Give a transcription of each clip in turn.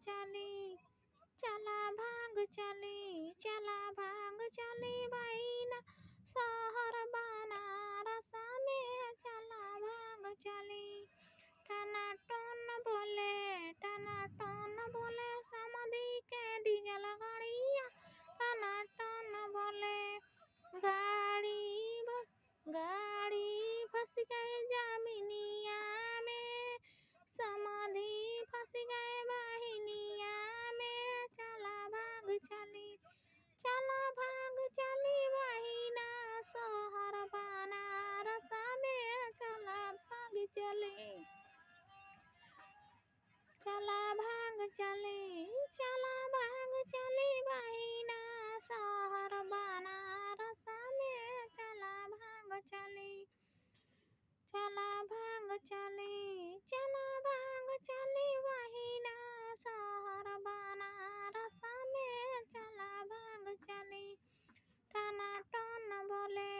चली चला भांग चली बहिना शहर बनारस में चला भांग चली टनाटन बोले समधी के डीजल गाड़िया टनाटन बोले गाड़ी फंस गए जमीनिया में समाधि फंस गए बहिनिया में चला भाग चली बहिना शहर बनारस में चला भाग चली बहिना शहर बनारस में चला भाग चली बहिना शहर बनारस में चला भाग चली टनाटन बोले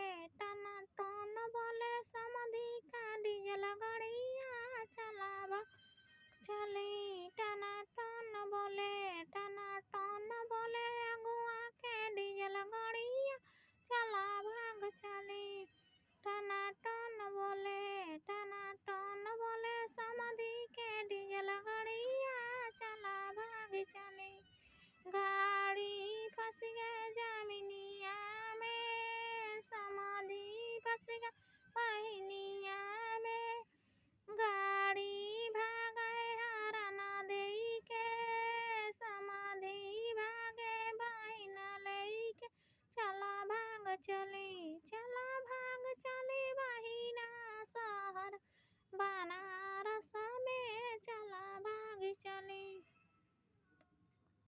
समधी का डीजल गाड़िया चला भाग चली टनाटन बोले अगुआ के डीजल गाड़िया चला भाग चली टनाटन बोले समधी के डीजल गाड़िया चला भाग चली गाड़ी फंस गए जमीनिया में समाधि फंस गए बहिनिया में गाड़ी भागे हराना देई के समाधि भागे बहिना लेई के चला भाग चली।